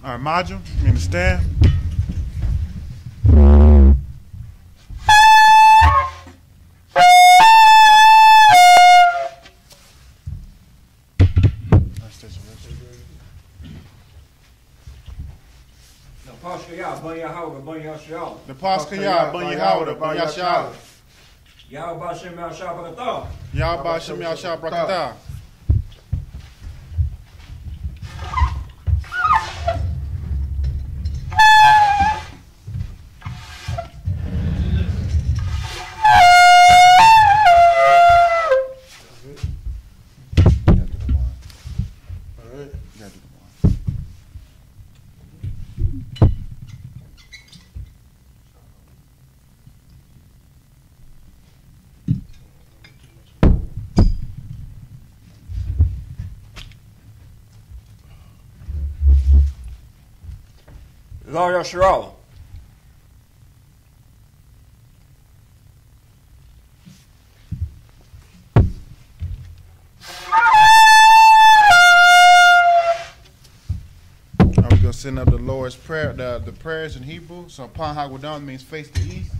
All right, module. You mean to stand? The Paskaya, Bunny Howard, Bunny Yashal. Yahweh Shem Yahshua Brakatah. Yahweh Shem Yahshua Brakatah. Lord Yashua. We're going to send up the Lord's Prayer, the prayers in Hebrew. So upon Hagwadam means face to east.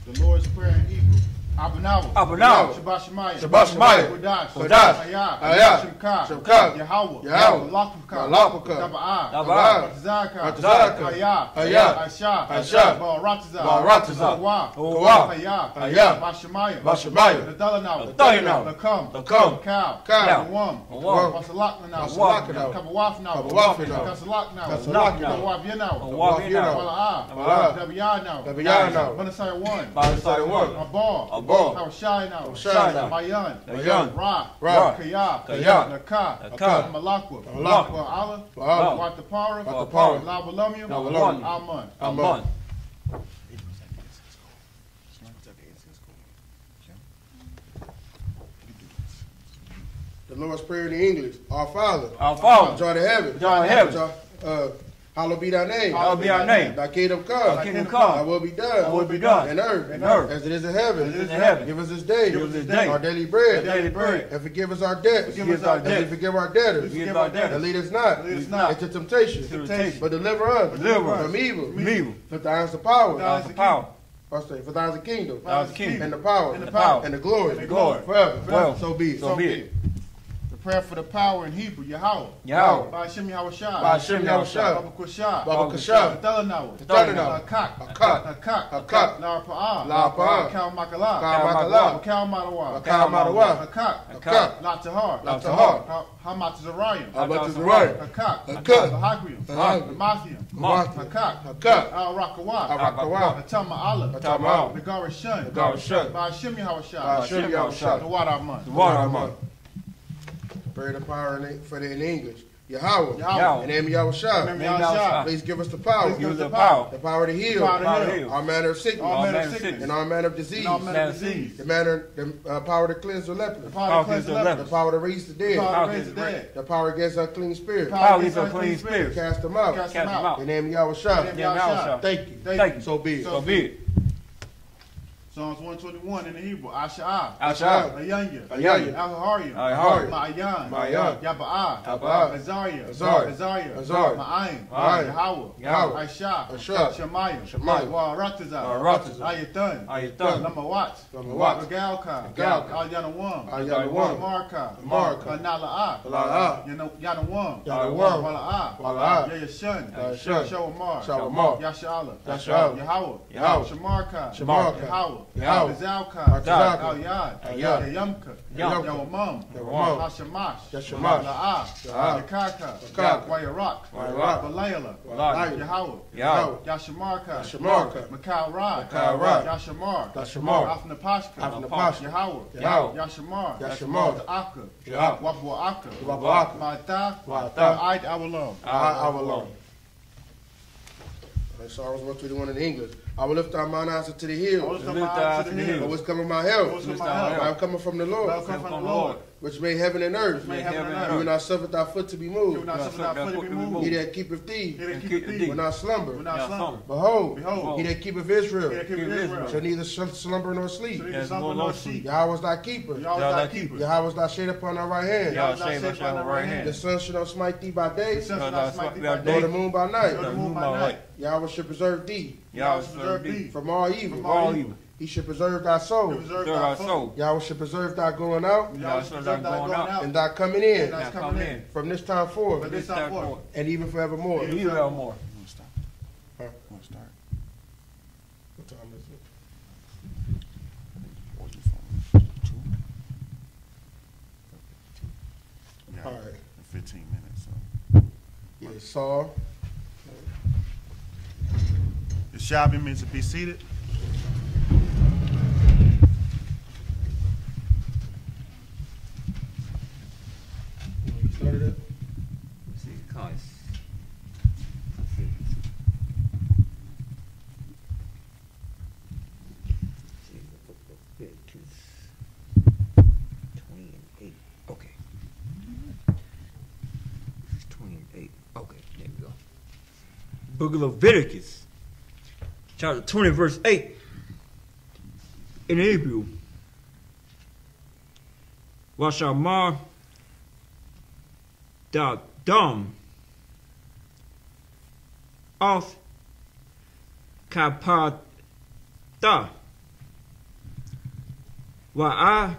The Lord's Prayer in Hebrew. Abanawa. Shabbat Shemayim. Shabbat Shemayim. Kodash. Ayah. Shimka. Yahweh. Malakupka. Daba'ah. Batazaka. Ayah. Aisha. Baratiza. Kawa. Ayah. Bashamayim. Nadalanawa. Lakam. Cow. Nawam. Wasalaknawa. Kabawafnawa. Kasalaknawa. Kawafyanawa. Dabiyanawa. Banasai 1. Abal. Shai now. Mayan. Ra. Kaya. Naka. Malakwa. Allah. Watapara. Labalumium. Aman. The Lord's Prayer in English. Our Father. Joy to heaven. Hallowed be thy name. Thy kingdom come. Thy will be done. In earth. As it is in heaven. Give us this day. Our daily bread. And forgive us our debts. As we forgive our debtors. And lead us not into temptation. But deliver us from evil. For thine is the power. For thine is the kingdom. And the power. And the glory. Forever. So be it. Prayer for the power in Hebrew, Yahweh. By Shem Yahushua. Baba Kashab. Nadalanawa. Akak. Larpa'ah. Kal Makala. Kal Madawa. Akak. Latahar. Hamatazariah. Akak. Bahakrium. Mathium. Akak. Al Rakawa. Atama Allah. Nagara Shun. By Shem Yahushua. The water month. Pray the power in English. Yahweh. In the name of Yahushua. Please give us the power. The power to heal. Our manner of sickness. And our manner of disease. The power to cleanse the leper. The power to raise the dead. The power against unclean spirits. Cast them out. In the name of Yahushua. Thank you. So be it. Psalms 121 in the Hebrew. Asha'ah. Ayanya. Ahariah. Ma'ayan. Yaba'ah. Azariah. Ma'ayin. Yahweh. Aisha. Shemayim. Waratiza. Ayatun. Lamawat. Galka. Al-Yanawam. Marka. Nala'ah. Yanawam. Wala'ah. Yayashun. Shawamar. Yasha'ala. Yahweh. Shamarka. Yahweh. Zalka, Al-Yad, Yamka, Yawamam, Hashamash, La'ah, Yakaka, Wayarak, Balayla, Yahweh, Yashamarka, Makal Ra, Yashamar, Afnapashka, Yahweh, Yashamar, Aka, Wabwa'aka, Ma'atah, A'id Awalom. Psalms 121 in English. I will lift our mine eyes to the hills. What's coming my help? I'm coming from the Lord. which made heaven and earth. You will not suffer thy foot to be moved. He that keepeth thee will not slumber. Behold, he that keepeth Israel shall neither slumber nor sleep. Yahweh is thy keeper. Yahweh is thy shade upon thy right hand. The sun shall not smite thee by day, nor the moon by night. Yahweh shall preserve thee from all evil. He should preserve thy soul. Yahweh should preserve thy going out and thy coming in from this time forth and even forevermore. Want to start? What time is it? 2. All right. 15 minutes. So. Yeah, Saul. The Shabath means to be seated. Started it. See, guys. See, the book of Leviticus 28. Okay. 28. Okay, there we go. Book of Leviticus, chapter 20, verse 8. In Hebrew, Washamar da dam of kapata wa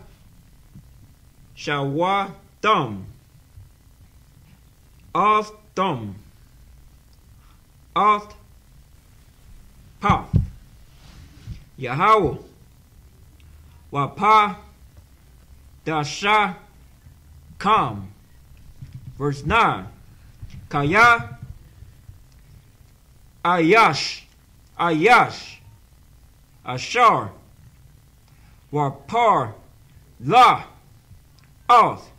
shawa dam of pa Yahweh wa pa dasha kam. Verse 9. Kaya Ayash Ashar Wapar La Oth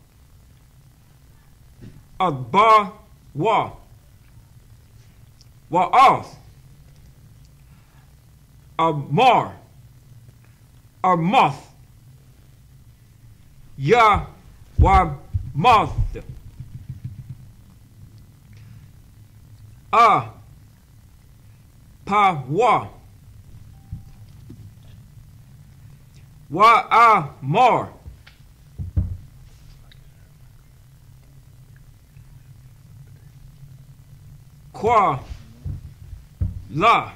Adba Wa Oth Amar Armoth Ya Wamoth pa wa more qua la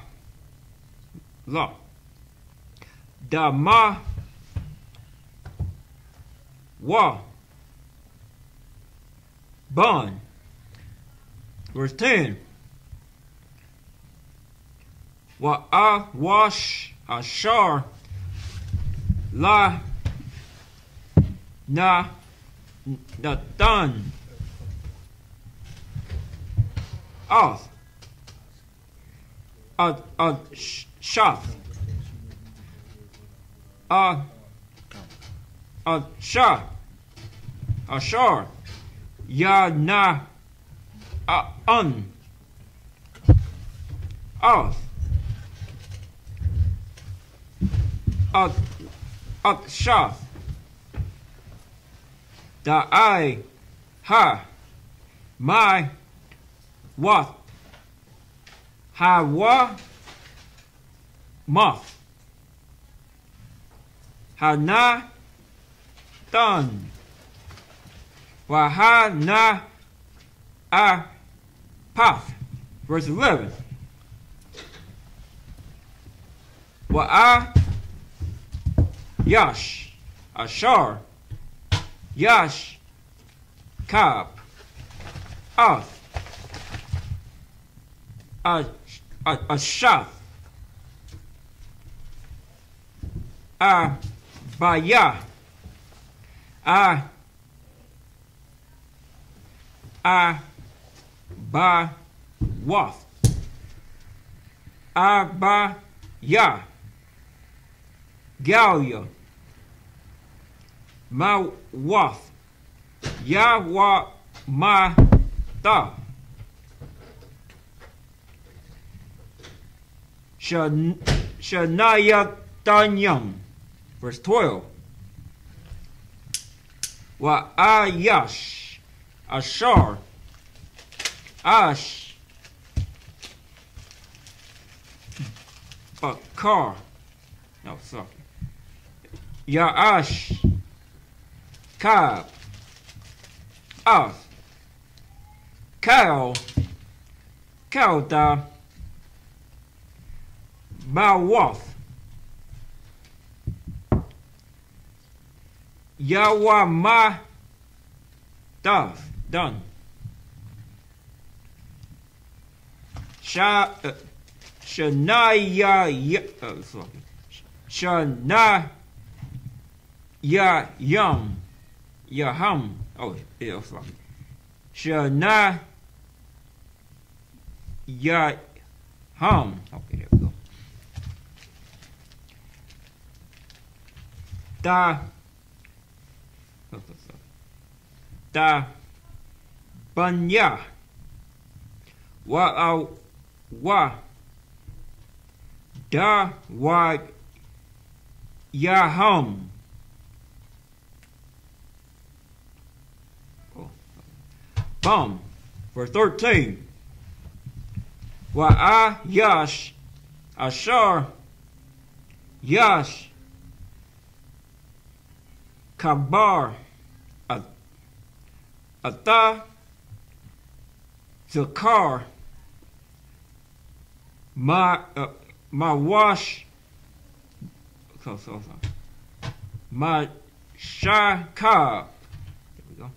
da ma wa bun. Verse 10. Wa wash ashar la na done off shath shah ashar ya na un off shath da I ha my what hawa moth hana done wa ha na a path. Verse 11. Wa yash ashar yash kab oth a shath a baya a ba wath a ba ya galia ma wath ya wa ma da Shanaya Danyam. Verse 12. wa ayash, ashar, ash, bakar, no, sorry, Ya'ash, Kab, As, Kal, Kalda, Mawath, Yawama, done. Shanaya, Shana, Yaham, oh, yeah, sorry. Shana, Yaham, okay, there we go. Da Banya wa da wa Yaham. Bum, verse 13. Wa yash ashar yash kabar ata zakar ma wash ma shaka. There we go.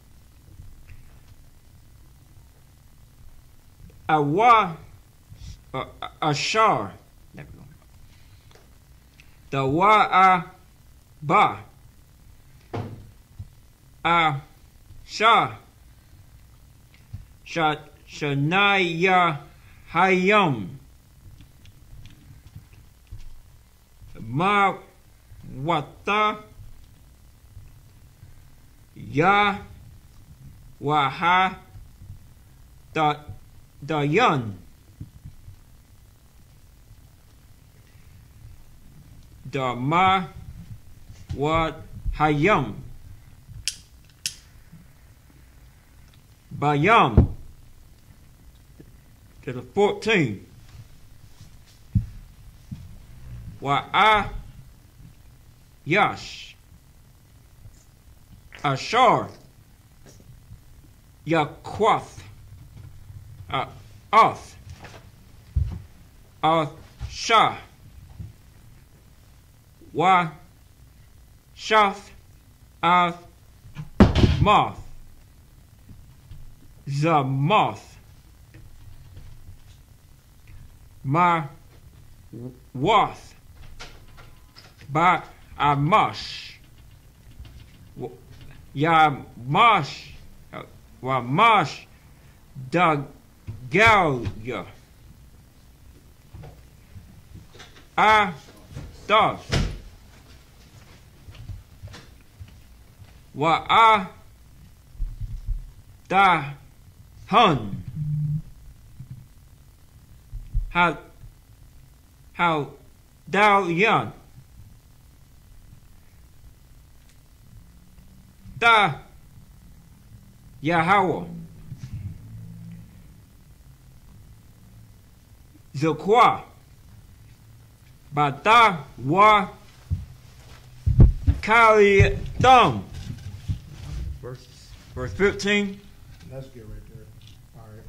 Awa ashar. There we go. The wa ba sha shanaya hayam ma wata ya waha dayan dama wa hayam bayam to the 14. Wa yash ashar yakwath oth shah wa shath moth zamoth ma wath ba amash yamash wa mash da galya dos wa da hun how thou young da Yahweh Zakwa Bata wa Kali Thumb. Verse 15. That's good right there. All right.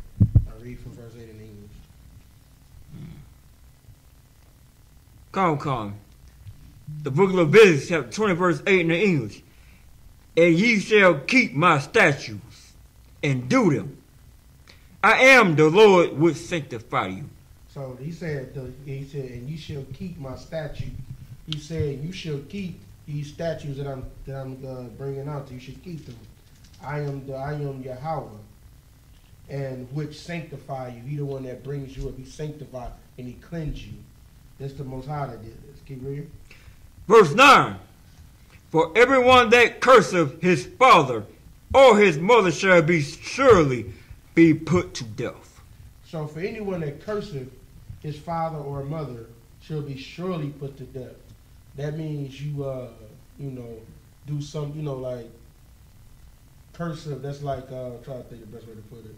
I read from verse 8 in English. Come. The book of Leviticus, chapter 20, verse 8 in the English. And ye shall keep my statutes and do them. I am the Lord which sanctify you. So he said, and you shall keep my statutes. He said, you shall keep these statutes that I'm bringing out to you. You should keep them. I am Yahweh, and which sanctify you. He the one that brings you up. He sanctified and he cleansed you. That's the Most High that did this. Keep reading. Verse 9. For everyone that curseth his father or his mother shall surely be put to death. So for anyone that curseth his father or mother shall be surely put to death. That means you do something, like cursive. That's like I'm trying to think the best way to put it.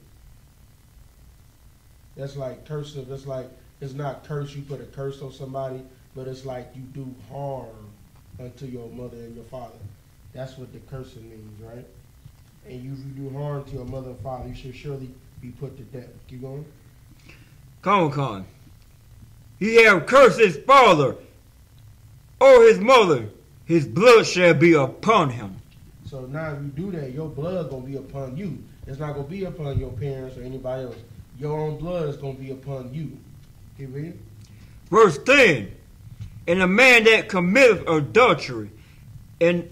That's like cursive. That's like it's not curse. You put a curse on somebody, but it's like you do harm unto your mother and your father. That's what the cursing means, right? And you do harm to your mother and father, you should surely be put to death. Keep going. Con. He have cursed his father or his mother, his blood shall be upon him. So now if you do that, your blood going to be upon you. It's not going to be upon your parents or anybody else. Your own blood is going to be upon you. Keep reading. Verse 10. And a man that committeth adultery and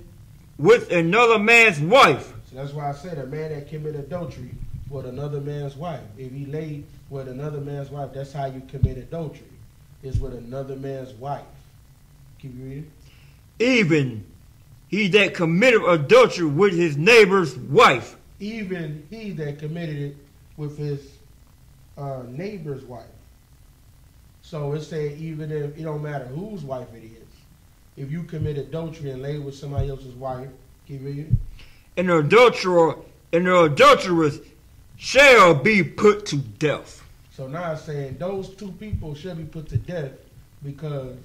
with another man's wife. So that's why I said a man that commit adultery with another man's wife. If he lay with another man's wife, that's how you commit adultery. It's with another man's wife. Keep reading. Even he that committed adultery with his neighbor's wife. Even he that committed it with his neighbor's wife. So it said even if it don't matter whose wife it is. If you commit adultery and lay with somebody else's wife, keep reading. And the adulterer and the adulteress shall be put to death. So now it's saying those two people shall be put to death because,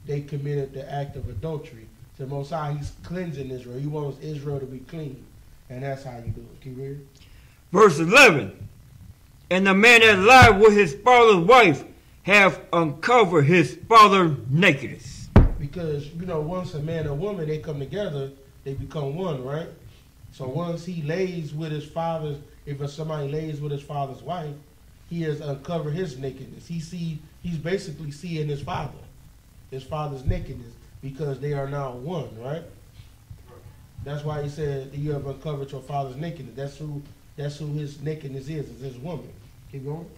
they committed the act of adultery. So Most High, he's cleansing Israel. He wants Israel to be clean. And that's how you do it. Keep reading. Verse 11. And the man that lied with his father's wife have uncovered his father's nakedness. Because, once a man and woman, they come together, they become one, right? So once he lays with his father's, if somebody lays with his father's wife, he has uncovered his nakedness. He's basically seeing his father's nakedness, because they are now one, right? That's why he said you have uncovered your father's nakedness. That's who his nakedness is his woman. Keep going.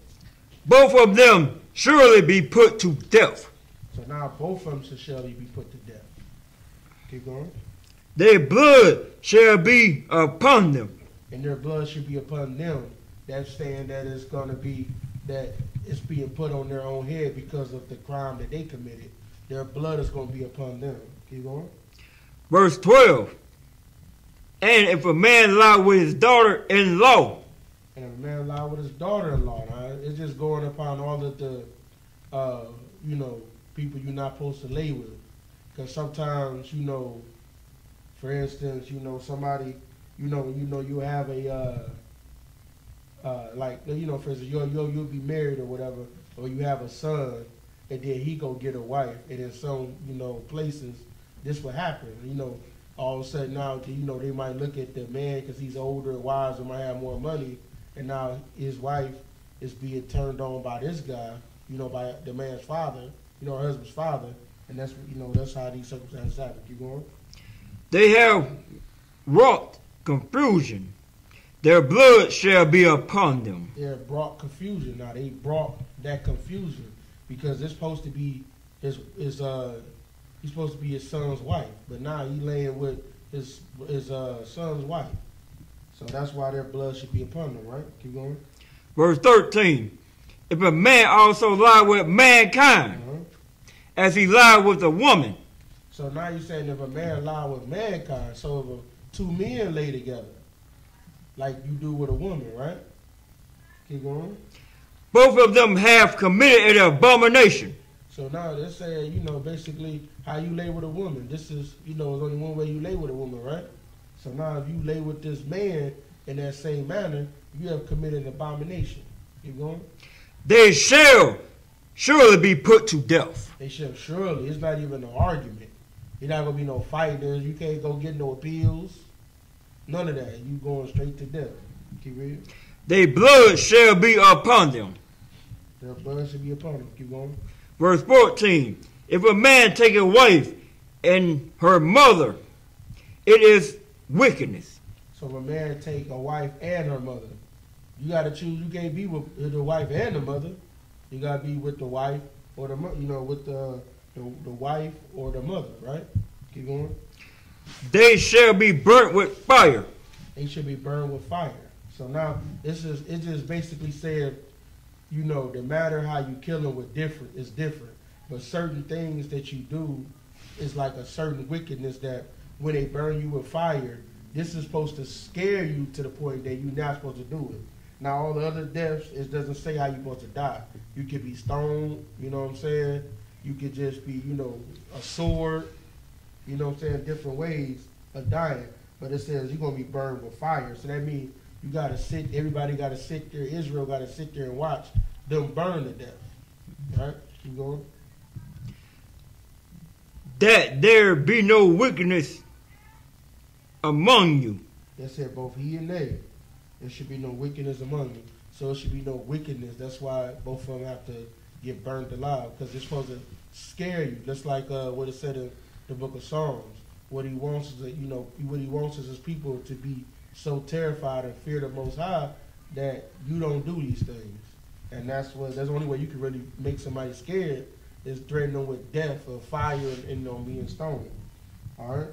Both of them surely be put to death. So now both of them shall surely be put to death. Keep going. Their blood shall be upon them. And their blood should be upon them. That's saying that it's going to be, that it's being put on their own head because of the crime that they committed. Their blood is going to be upon them. Keep going. Verse 12. And if a man lie with his daughter-in-law. And if a man lie with his daughter-in-law, it's just going upon all of the, people you're not supposed to lay with. Because sometimes, for instance, somebody, you have a, for instance, you'll be married or whatever, or you have a son, and then he go get a wife, and in some, places, this will happen. All of a sudden now, they might look at the man because he's older and wiser, might have more money, and now his wife is being turned on by this guy, by the man's father, her husband's father, and that's, that's how these circumstances happen. Keep going. They have wrought confusion. Their blood shall be upon them. They have brought confusion. Now they brought that confusion because it's supposed to be he's supposed to be his son's wife, but now he's laying with his son's wife. So that's why their blood should be upon them, right? Keep going. Verse 13. If a man also lie with mankind, as he lied with a woman. So now you're saying if a man lie with mankind, so if two men lay together, like you do with a woman, right? Keep going. Both of them have committed an abomination. So now they're saying, basically how you lay with a woman. This is, there's only one way you lay with a woman, right? So now if you lay with this man in that same manner, you have committed an abomination. Keep going. They shall surely be put to death. They shall surely. It's not even an argument. It's not going to be no fighting. You can't go get no appeals. None of that. You going straight to death. Keep reading. Their blood shall be upon them. Their blood shall be upon them. Keep going. Verse 14. If a man take a wife and her mother, it is wickedness. So if a man take a wife and her mother, you got to choose. You can't be with the wife and the mother. You got to be with the wife or the mother, with the wife or the mother, right? Keep going. They shall be burnt with fire. They should be burned with fire. So now it just basically said, no matter how you kill them with it's different. But certain things that you do is like a certain wickedness that when they burn you with fire, this is supposed to scare you to the point that you're not supposed to do it. Now, all the other deaths, it doesn't say how you're supposed to die. You could be stoned, you know what I'm saying? You could just be, you know, a sword, you know what I'm saying? Different ways of dying. But it says you're going to be burned with fire. So that means you got to sit, everybody got to sit there, Israel got to sit there and watch them burn to death. Right? Keep going. That there be no wickedness among you. That said both he and they. There should be no wickedness among you. So it should be no wickedness. That's why both of them have to get burnt alive, because it's supposed to scare you. Just like what it said in the book of Psalms. What he wants is that, you know, what he wants is his people to be so terrified and fear the Most High that you don't do these things. And that's the only way you can really make somebody scared is threaten them with death or fire and you know, being stoned. All right.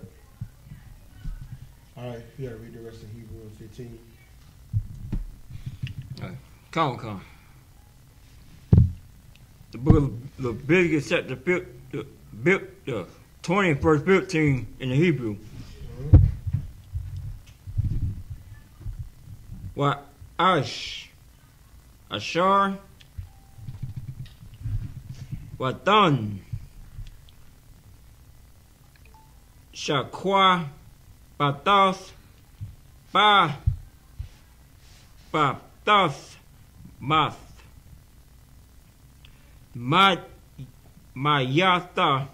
All right. You gotta read the rest of Hebrew 15. Come. The book of Leviticus chapter 20 verse 15 in the Hebrew. Wa Ashar Watan Shakwa Batas Batas Mas Mayata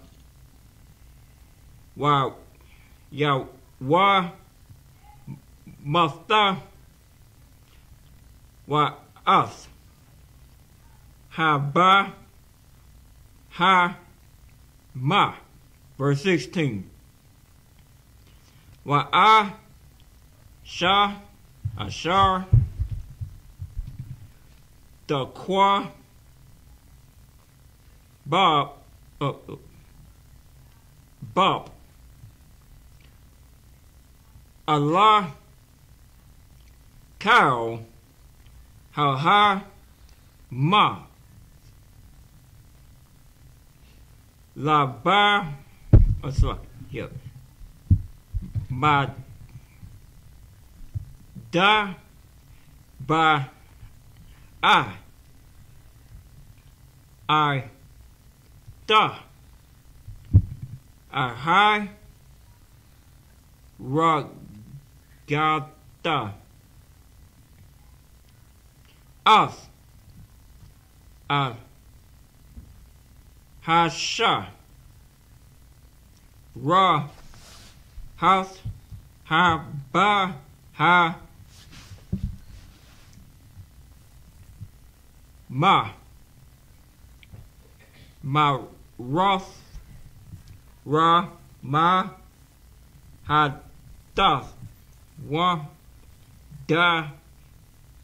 Wa Masta Wa As Haba Ha Ma. Verse 16. Wa Ashar Taqwa Bob Allah Cow Ha Ma La Ba Ma Da Ba I Da Ahai Ragata As Hasha Ra Has Ha Ba Ha Ma Roth Ra Ma Ha Das Wa Da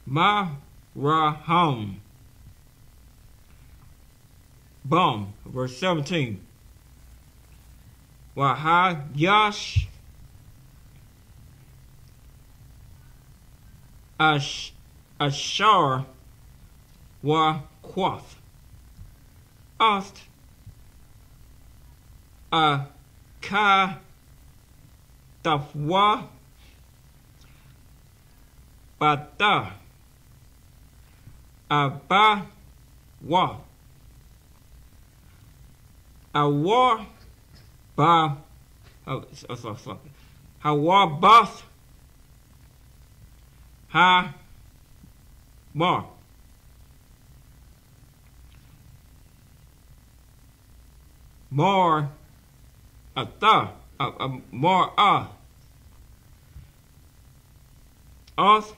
Ma Ra Hum Bum. Verse 17. Wa Ha Yash Ashar Wa Quath Ast Ka Tafwa Bata Aba Wa Awa Ba Hawa Bath Ha Ma More Ata More Us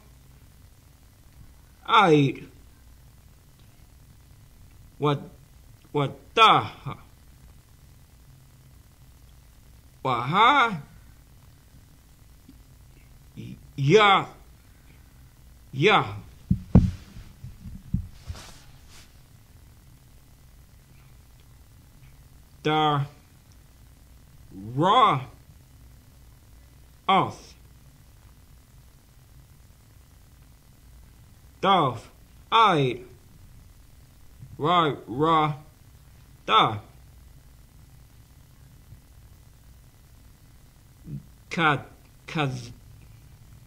Aid What Da Waha Ya Da Ra Us Dov I Ra Da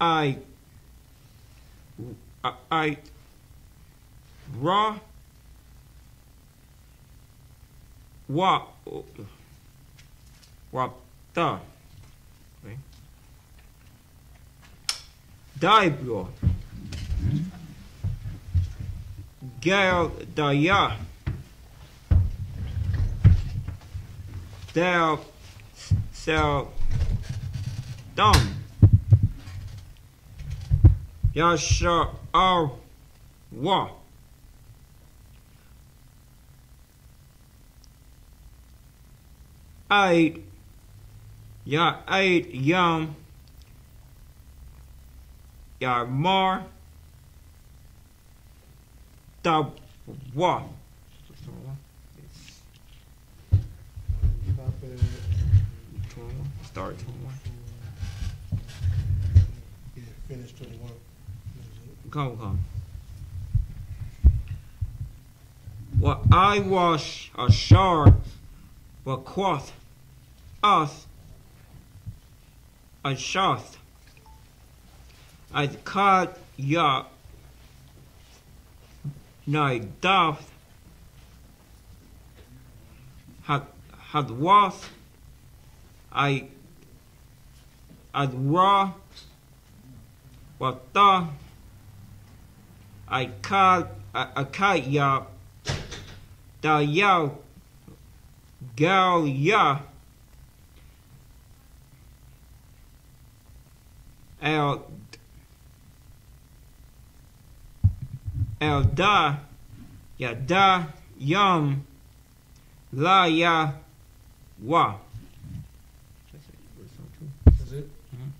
Wapta. Daibro. Gal Daya. Thou shalt dumb. Yasha al wa. Aid yam ya mar da wa. Start 21. Yeah, finish 21. Come. What I wash a shard, what quoth us a shaft. I caught ya nay daft had was I raw what the I caught ya da ya gal ya el da ya da yum la ya wa. That's it? Mm-hmm.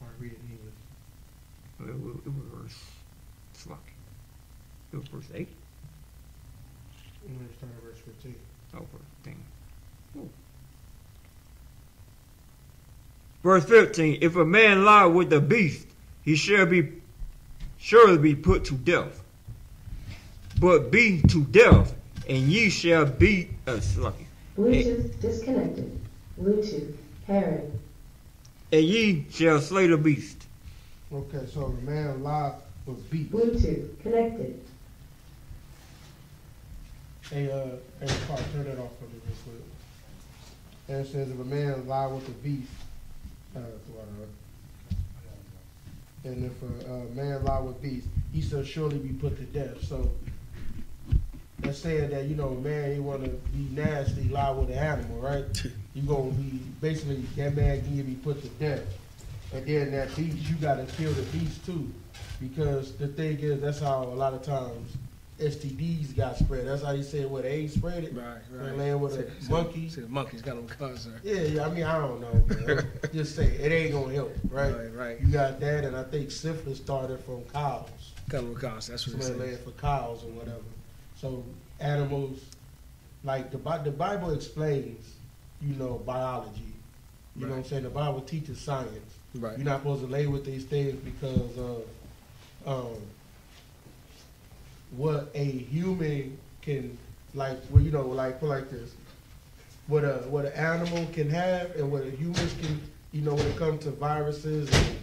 Or read it in English. It was verse 8. I'm going to start at verse 15. Oh, dang. Ooh. Verse 15. If a man lie with the beast, he shall be surely be put to death. But be to death, and ye shall be lucky. Bluetooth disconnected. Bluetooth pairing. And ye shall slay the beast. Okay, so the man lied with beast. Bluetooth connected. Hey, Paul, turn that off for me real quick. And it says if a man lie with the beast, and if a man lie with beast, he shall surely be put to death. So that's saying that, man, he want to be nasty, lie with an animal, right? You gonna be basically that man can be put to death, and then that beast, you gotta kill the beast too, because the thing is, that's how a lot of times STDs got spread. That's how you said what AIDS spread it. Right. Laying with a monkey. See, the monkey's got them cancer. Yeah. I mean, I don't know, man. Just say it ain't gonna help, right? Right. You got that, and I think syphilis started from cows. Got them cancer. That's what it Somebody says. laying for cows or whatever. So animals, like the Bible explains, biology. You know what I'm saying? The Bible teaches science. Right. You're not supposed to lay with these things because of what a human can, put like this. What an animal can have and what a humans can, when it comes to viruses and,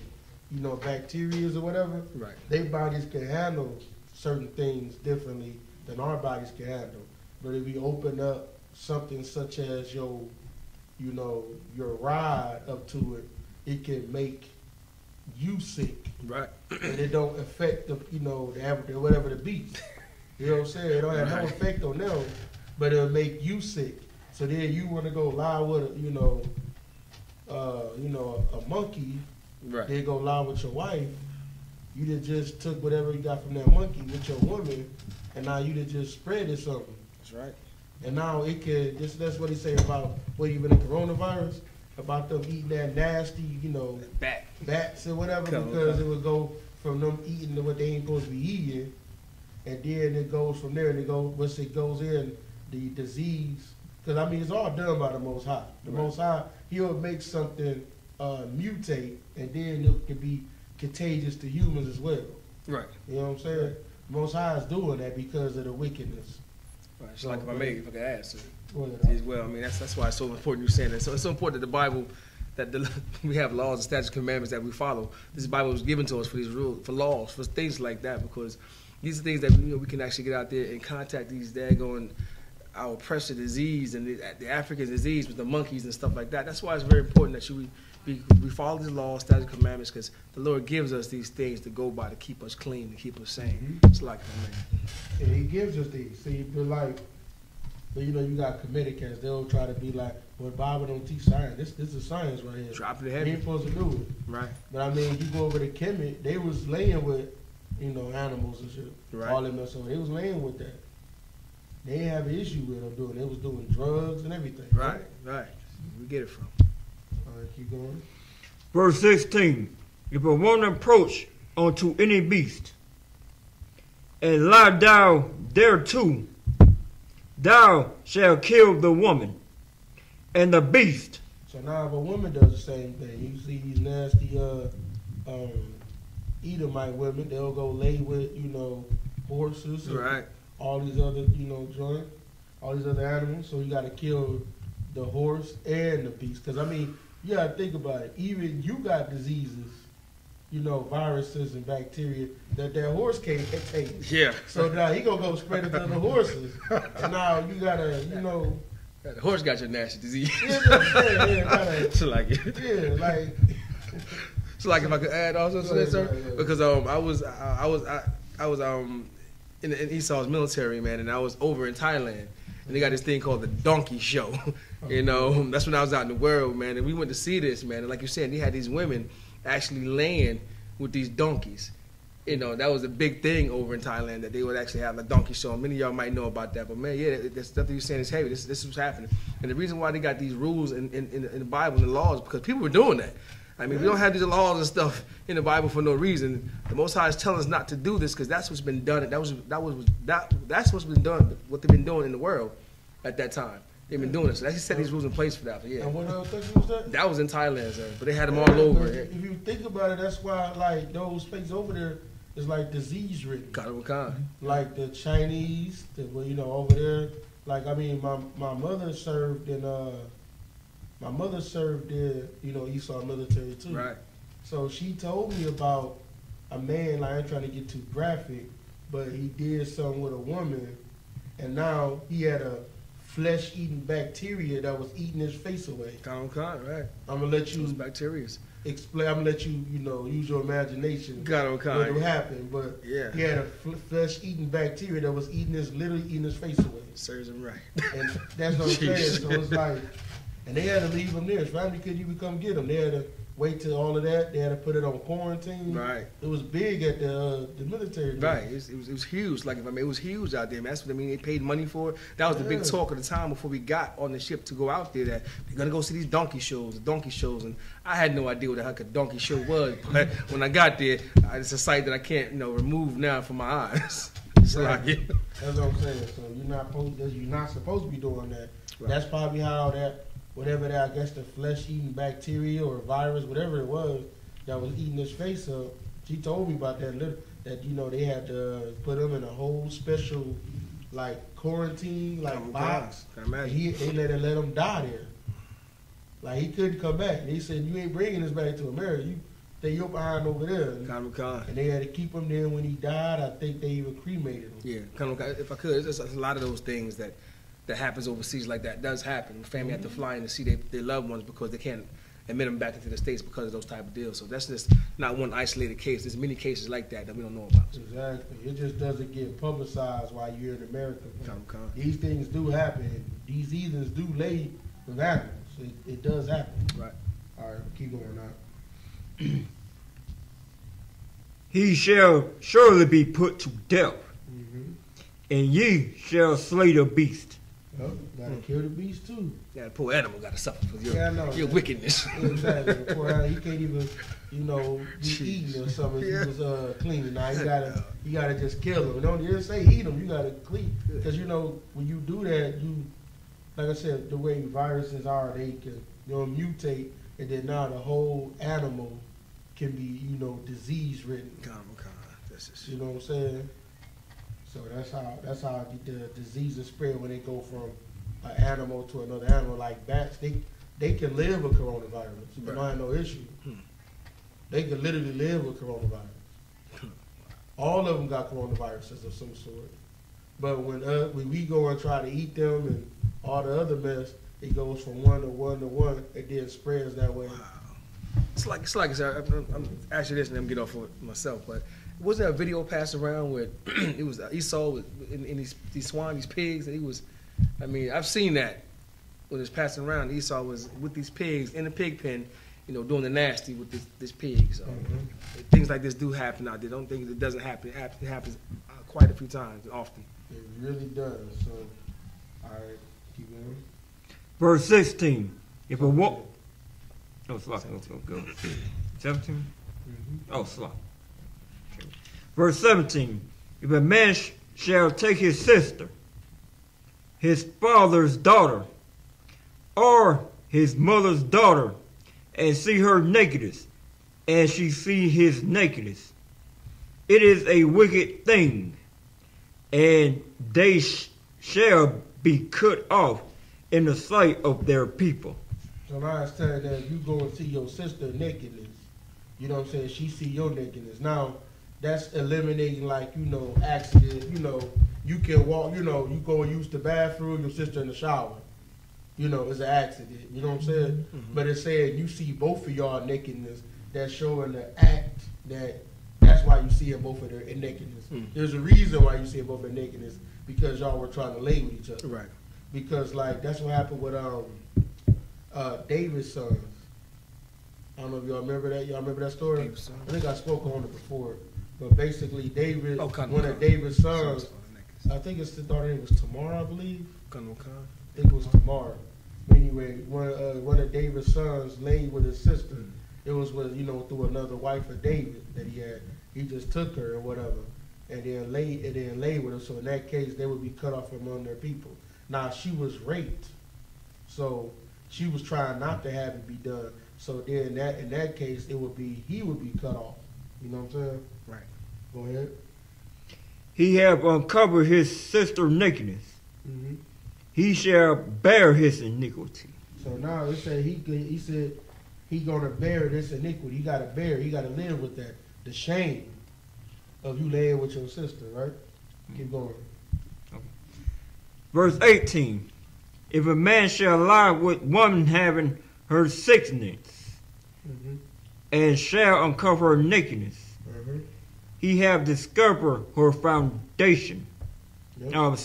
bacteria or whatever. Right. Their bodies can handle certain things differently than our bodies can handle. But if we open up something such as your ride up to it, it can make you sick. Right. And it don't affect the whatever the beast. You know what I'm saying? It don't have no effect on them, but it'll make you sick. So then you want to go lie with a monkey. Right. Then go lie with your wife. You just took whatever you got from that monkey with your woman, and now you just spread it something. That's right. And now it could. That's what he say about even the coronavirus, about them eating that nasty, bats or whatever, because it would go from them eating what they ain't supposed to be eating, and then it goes from there, and once it goes in, the disease, because I mean it's all done by the Most High. The Most High, He'll make something mutate, and then it can be contagious to humans as well. Right. You know what I'm saying? Right. The Most High is doing that because of the wickedness. Right. So, like if I could ask as well, I mean that's why it's so important you're saying that. So it's so important that the Bible that we have laws and statutes, commandments that we follow. This Bible was given to us for these rules, for laws, for things like that, because these are things that we can actually get out there and contact these daggone our oppressor disease and the African disease with the monkeys and stuff like that. That's why it's very important that we follow these laws, statutes, commandments, because the Lord gives us these things to go by to keep us clean, to keep us sane. It's like that, man. And He gives us these. See, but like, you know, you got committed cats. They'll try to be like, well, the Bible don't teach science. This is science right here. Drop it You heavy. ain't supposed to do it. Right. But I mean, you go over to Kemet, they was laying with, you know, animals and shit. Right. All them, so they was laying with that. They didn't have an issue with them doing. They was doing drugs and everything. Right. We get it from. All right, keep going. Verse 16. If a woman approach unto any beast, and lie down thereto, thou shalt kill the woman, and the beast. So now if a woman does the same thing, you see these nasty Edomite women, they'll go lay with, you know, horses. Right. All these other, you know, joint, all these other animals. So you got to kill the horse and the beast. Because, I mean, you got to think about it. Even you got diseases, you know, viruses and bacteria that horse can't take. Yeah. So now he going to go spread it to the horses. And now you got to, you know. The horse got your nasty disease. Yeah, kinda, So like it. yeah, like. So like if I could add also to that, sir, because I was in Esau's military, man, and I was over in Thailand, and they got this thing called the donkey show. You know, that's when I was out in the world, man, and we went to see this, man, and like you said, they had these women actually laying with these donkeys. You know, that was a big thing over in Thailand, that they would actually have a donkey show. And many of y'all might know about that, but man, yeah, the stuff that you're saying is heavy. This was happening, and the reason why they got these rules in the Bible and the laws, because people were doing that. I mean, we don't have these laws and stuff in the Bible for no reason. The Most High is telling us not to do this because that's what's been done. That's what's been done. What they've been doing in the world at that time. They've been doing it. So they set these rules in place for that. But yeah. And what other country was that? That was in Thailand, sir. But they had them all over. If you think about it, that's why like those places over there is like disease ridden. Like the Chinese, you know, over there. Like I mean, my mother served in my mother served in, you know, Esau military too. Right. So she told me about a man, like I ain't trying to get too graphic, but he did something with a woman, and now he had a flesh-eating bacteria that was eating his face away. Right. I'm gonna let you those bacterias. Explain. I'm gonna let you, you know, use your imagination. What will happen? But yeah, he had a flesh-eating bacteria that was literally eating his face away. Serves him right. And that's what I'm saying. So it's like. And they had to leave him there. His family couldn't even come get him. They had to wait till all of that. They had to put it on quarantine. Right. It was big at the military. Right. It was huge. Like it was huge out there, man. That's what I mean. They paid money for it. That was the big talk of the time before we got on the ship to go out there. That we're gonna go see these donkey shows, and I had no idea what the heck a donkey show was. But when I got there, it's a sight that I can't, you know, remove now from my eyes. So right. That's what I'm saying. So you're not supposed to be doing that. Right. That's probably how that. Whatever that, I guess the flesh-eating bacteria or virus, whatever it was, that was eating his face up. She told me about that you know, they had to put him in a whole special, like, quarantine, like, box. They let him die there. Like, he couldn't come back. They said, you ain't bringing us back to America. You stay your behind over there. And they had to keep him there when he died. I think they even cremated him. Yeah, if I could, there's a lot of those things that happens overseas like that does happen. Family have to fly in to see their loved ones because they can't admit them back into the States because of those type of deals. So that's just not one isolated case. There's many cases like that we don't know about. Exactly. It just doesn't get publicized while you're in America. These things do happen. These heathens do lay with animals. It does happen. Right. All right, keep going now. He shall surely be put to death, and ye shall slay the beast. Oh, gotta kill the beast too. Yeah, the poor animal gotta suffer for your wickedness. Exactly. The poor animal, he can't even, you know, be eaten or something. He was clean. Now you gotta just kill him. Don't just say eat him. You gotta clean, because you know when you do that, like I said, the way viruses are, they can mutate, and then now the whole animal can be disease ridden. You know what I'm saying? So that's how the diseases spread when they go from an animal to another animal. Like bats, they can live with coronavirus. You don't have no issue. They can literally live with coronavirus. All of them got coronaviruses of some sort. But when we go and try to eat them and all the other mess, it goes from one to one to one, and then spreads that way. Wow. It's like I'm actually this and I'm get off of myself, but wasn't there a video passed around where it was Esau in these swine, these pigs, and he was, I mean, I've seen that when it's passing around. Esau was with these pigs in the pig pen, you know, doing the nasty with this pig. So things like this do happen out there. Don't think it doesn't happen. It happens quite a few times, often. It really does. So, all right, keep going. Verse 16. If a woman, oh, slap. Go. 17. Oh, slap. Verse 17. If a man shall take his sister, his father's daughter, or his mother's daughter, and see her nakedness, and she see his nakedness, it is a wicked thing, and they shall be cut off in the sight of their people. So now it's telling that if you go and see your sister nakedness, you know what I'm saying, she see your nakedness. Now, that's eliminating, like, you know, accident, you know, you can walk, you know, you go and use the bathroom, your sister in the shower. You know, it's an accident, you know what I'm saying? But it's saying you see both of y'all nakedness, that's showing the act that's why you see both of their nakedness. There's a reason why you see both of their nakedness, because y'all were trying to lay with each other. Right. Because, like, that's what happened with David's sons. I don't know if y'all remember that. Y'all remember that story? I think I spoke on it before. But basically, David, one of David's sons, I think his daughter name was Tamar, I believe. I think it was Tamar. Anyway, one of David's sons laid with his sister. It was with, you know, through another wife of David that he had. He just took her or whatever, and then laid with her. So in that case, they would be cut off among their people. Now she was raped, so she was trying not to have it be done. So then in that case, he would be cut off. You know what I'm saying? Right. Go ahead. He have uncovered his sister's nakedness. He shall bear his iniquity. So now it said he said he gonna bear this iniquity. He gotta live with that. The shame of you laying with your sister, right? Keep going. Okay. Verse 18. If a man shall lie with woman having her sickness, and shall uncover her nakedness, he have discovered her foundation. Have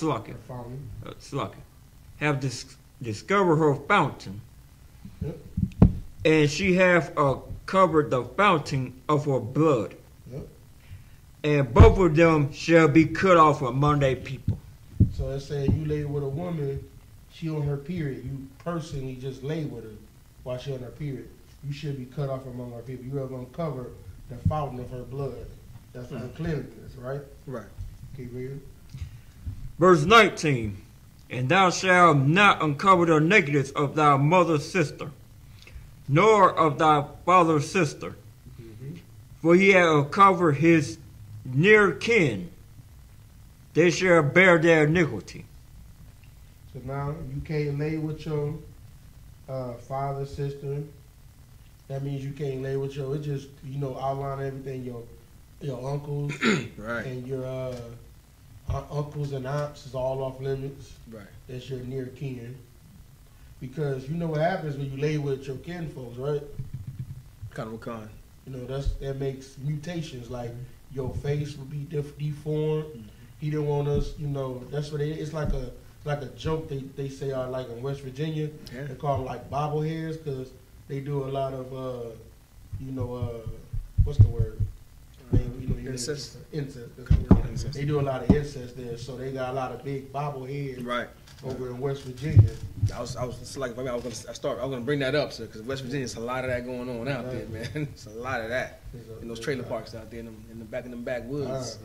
discovered her fountain, and she have covered the fountain of her blood, and both of them shall be cut off among their people. So it said you lay with a woman, she on her period. You personally just lay with her while she on her period. You should be cut off among our people. You have uncovered the fountain of her blood. That's her cleanliness, right? Right. Keep reading. Verse 19. And thou shalt not uncover the nakedness of thy mother's sister, nor of thy father's sister, for he hath uncovered his near kin. They shall bear their iniquity. So now you can't lay with your father, sister. That means you can't lay with your, it just, you know, outline everything, your uncles right. and your uncles and aunts is all off limits. Right. That's your near kin. Because you know what happens when you lay with your kin folks, right? Kind of con. You know, that makes mutations, like your face will be deformed. He didn't want us, you know, that's what it's like a joke they say like in West Virginia. Yeah. They call them like bobbleheads because they do a lot of, what's the word? Incest. Incest. They do a lot of incest there, so they got a lot of big bobbleheads right over in West Virginia. I was gonna bring that up, sir, because West Virginia, there's a lot of that going on out there, man. It's a lot of that in those trailer parks out there, in the backwoods.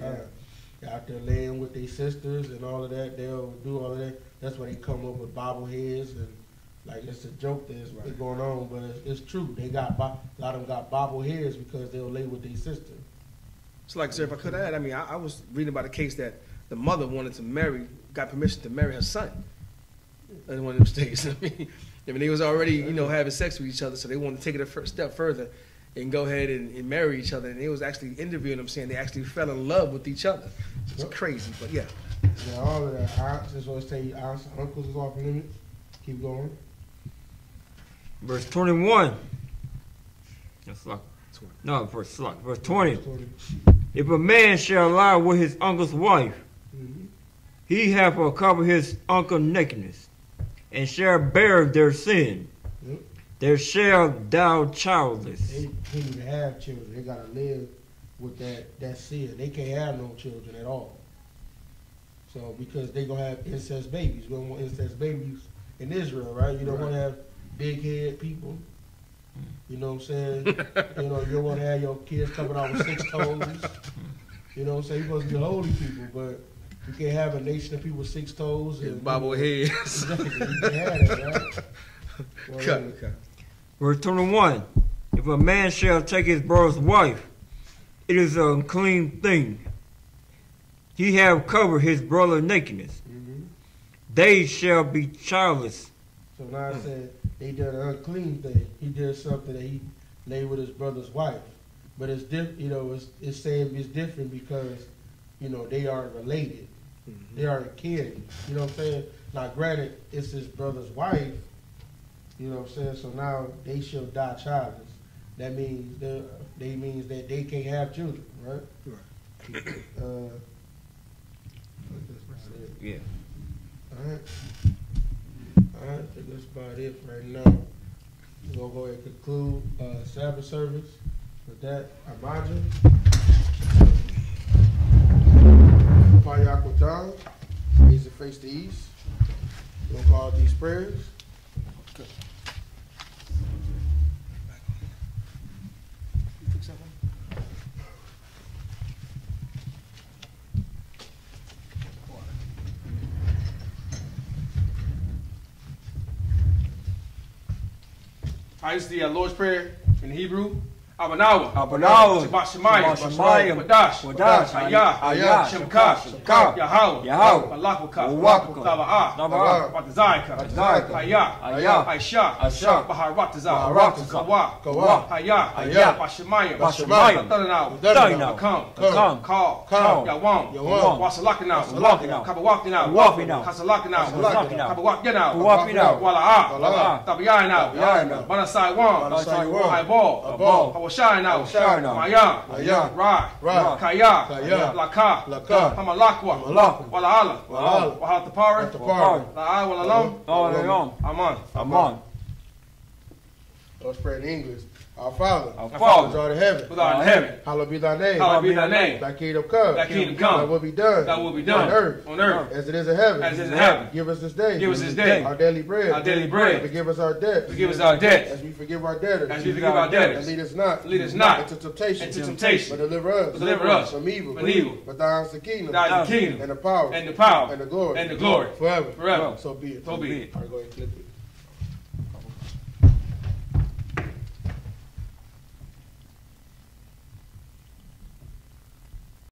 Out there laying with their sisters and all of that, they'll do all of that. That's why they come up with bobbleheads and like it's a joke that's going on, but it's true. They got a lot of them got bobbleheads because they'll lay with their sister. So, like, sir, if I could add, I mean, I was reading about a case that the mother got permission to marry her son in one of them states. I mean, I mean, they was already, having sex with each other, so they wanted to take it a first step further and go ahead and marry each other. And they was actually interviewing them, saying they actually fell in love with each other. It's crazy, but yeah. Yeah, all of that. Aunts, that's what I say. Aunts, uncles is off limits. Keep going. Verse 21. That's like, no, verse 20. If a man shall lie with his uncle's wife, he have covered his uncle's nakedness, and shall bear their sin. There shall die childless. They can't even have children. They gotta live with that sin. They can't have no children at all. So because they gonna have incest babies. We don't want incest babies in Israel, right? You don't want to have big head people. You know what I'm saying? You don't want to have your kids coming out with 6 toes. You know what I'm saying? You're supposed to be holy people, but you can't have a nation of people with 6 toes and bobbleheads. Exactly. You can't have that, right? Cut. Verse 21. If a man shall take his brother's wife, it is an unclean thing. He have covered his brother's nakedness. They shall be childless. So now I said they did an unclean thing. He did something that he lay with his brother's wife. But it's different, it's saying it's different because, they aren't related. They aren't kin. You know what I'm saying? Now granted, it's his brother's wife. You know what I'm saying? So now they shall die childless. That means that they can't have children, right? Right. Yeah. Alright. I think that's about it right now. We're going to go ahead and conclude Sabbath service with that. Imagine. Payakwatan. Raise the face to east. We're going to call these prayers. It's the Lord's Prayer in Hebrew. Abanawa. Shabath, Shemayim. Wadash. Hayah. Shemka. Yahweh. Malakwa. Taba'ah. Batazayka. Hayah. I.S.U.P.K. Baharatazah. Kawa. Hayah. Bashemayim. Tatanaw. Come. Call. Yawam. Wasalakanaw. Kabawakinaw. Kasalakanaw. Kabawakinaw. Wala'ah. Tabiyainaw. Banasaiwan. Haibal. Hawashayinaw. Mayam. Ra. Kaya. Laka. Hamalakwa. Wala'ala. Wahalatapara. La'ah. Walalam. Aman. Let's pray in English. Our Father, which art in heaven, hallowed be thy name. Thy kingdom come. Thy will be done. On earth. As it is in heaven. Give us this day. Our daily bread. Forgive us our debts. As we forgive our debtors. And lead us not into temptation. But deliver us from evil. But thine is the kingdom. And the power. And the glory. Forever. So be it. All right, go ahead and click it.